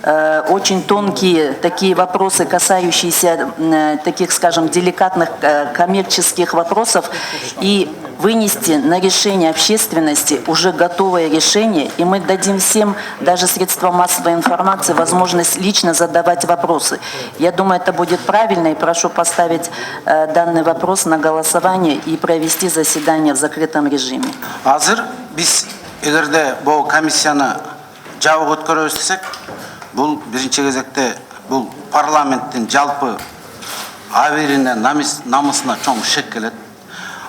Очень тонкие такие вопросы, касающиеся таких, скажем, деликатных коммерческих вопросов, и вынести на решение общественности уже готовое решение, и мы дадим всем, даже средствам массовой информации, возможность лично задавать вопросы. Я думаю, это будет правильно, и прошу поставить данный вопрос на голосование и провести заседание в закрытом режиме. Азыр биз эгерде бул комиссияны жабык өткөрөбүз десек, бул биринчи кезекте бул парламенттин жалпы аберине, намысына чоң шек келет.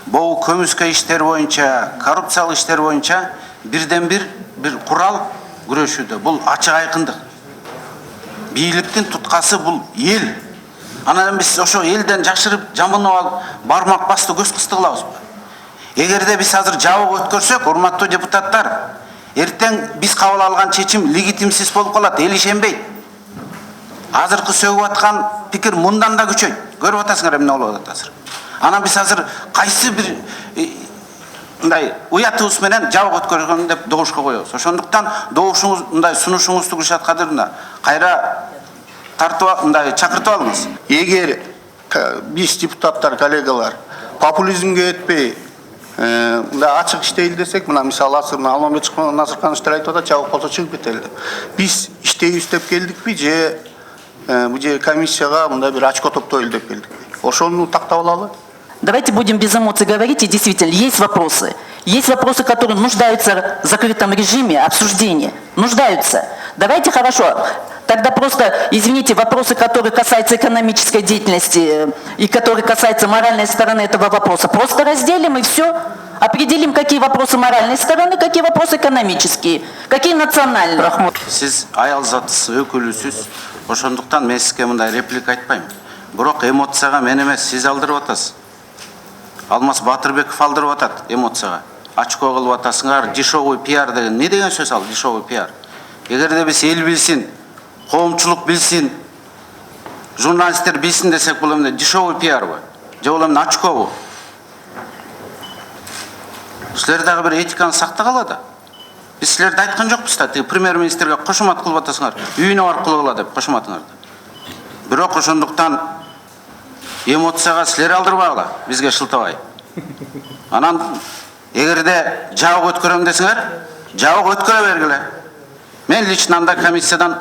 Бул көмүскө иштер боюнча, коррупциялык иштер боюнча бирден бир курал күрөшүүдө. Бул ачык айкындык. Бийликтин туткасы бул эл. Анан биз ошо элден жашырып, жамынып алып, бармак басты көз кысты кылабызбы? Эгерде биз азыр жабык өткөрсөк, урматтуу депутаттар, эртең биз кабыл алган чечим легитимсиз болуп калат, эл ишенбейт. Азыркы сөгүп аткан пикир мындан да күчөйт. Көрүп атасыңар эмне болуп атат азыр. Анан биз азыр кайсы бир мындай уятыбыз менен жабык өткөргөн деп добушка коебуз. Ошондуктан добушуңуз мындай сунушуңузду Куршат Кадыровна кайра тартып мындай чакыртып алыңыз. Эгер биз депутаттар, коллегалар популизмге өтпөй ачык иштейли десек, мына мисалы Алмамбет Насыркановичтер айтып атат, жабык болсо чыгып кетели деп. Биз иштейбиз деп келдикпи же бул комиссияга мындай бир очко топтойлу деп келдикпи? Ошону тактап алалы. Давайте будем без эмоций говорить, и действительно, есть вопросы. Есть вопросы, которые нуждаются в закрытом режиме обсуждения. Нуждаются. Давайте хорошо. Тогда просто, извините, вопросы, которые касаются экономической деятельности и которые касаются моральной стороны этого вопроса, просто разделим и все. Определим, какие вопросы моральной стороны, какие вопросы экономические, какие национальные. Сиз аял затысыз, өкүлүсүз. Ошондуктан мен сизге мындай реплика айтпайм. Бирок эмоцияга мен эмес, сиз алдырып атасыз. Алмаз Батырбеков алдырып атат эмоцияга. Очко кылып атасыңар, дешевый пиар деген. Не деген сөз ал, дешевый пиар? Эгерде биз эл билсин, коомчулук билсин, журналисттер билсин десек, бул эмне дешевый пиарбы? Же бул эмне очкобу? Силер дагы бир этиканы сактагыла да. Биз силерди айткан жокпуз да, премьер-министрге кошумат кылып атасыңар, үйүнө барып кылгыла деп кошуматыңарды. Бирок ошондуктан эмоцияга силер алдырбагыла, бизге шылтабай. Анан эгерде жабык өткөрөм десеңер, жабык өткөрө бергиле. Мен лично анда комиссиядан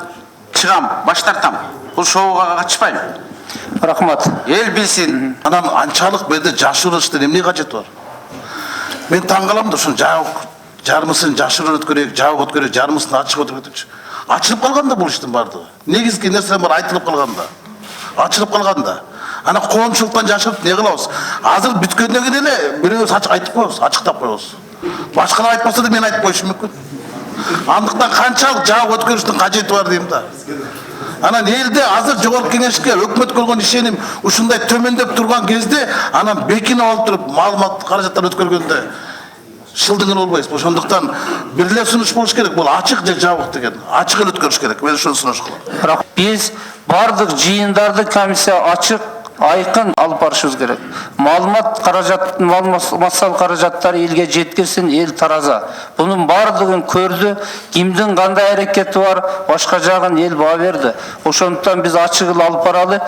чыгам, баш тартам. Бул шоуга катышпайм. Рахмат. Эл билсин. Анан анчалык бизде жашырыштын эмне кажети бар? Мен таң калам да, ушун жабык жарымысын жашырып өткөрөйүк, жабык өткөрөйүк, жарымысын ачык өткөрөйүкчү. Ачылып калганда бул иштин бардыгы. Негизги нерсе бар, айтылып калганда. Ачылып калганда. Ана коомчулуктан жашырып не кылабыз? Азыр бүткөндөн кийин эле бирөөбүз айтып коебуз, ачыктап коебуз. Башкалар айтпаса да мен айтып коюшум мүмкүн. Андыктан канчалык жабык өткөрүштүн кажети бар дейм да. Анан элде азыр жогорку кеңешке өкмөткө болгон ишеним ушундай төмөндөп турган кезде, анан бекинип алып туруп маалымат каражаттар өткөргөндө шылдыңыр болбойбуз. Ошондуктан бир эле сунуш болуш керек. Бул ачык же жабык деген. Ачык эле өткөрүш керек. Мен ошону сунуш кылам. Биз бардык жыйындарды комиссия ачык, айкын алып барышыбыз керек. Маалымат каражат, массал каражаттары элге жеткирсин, эл тараза. Бунун бардыгын көрдү, кимдин кандай аракети бар, башка жагын эл баа берди. Ошондуктан биз ачык алып баралы,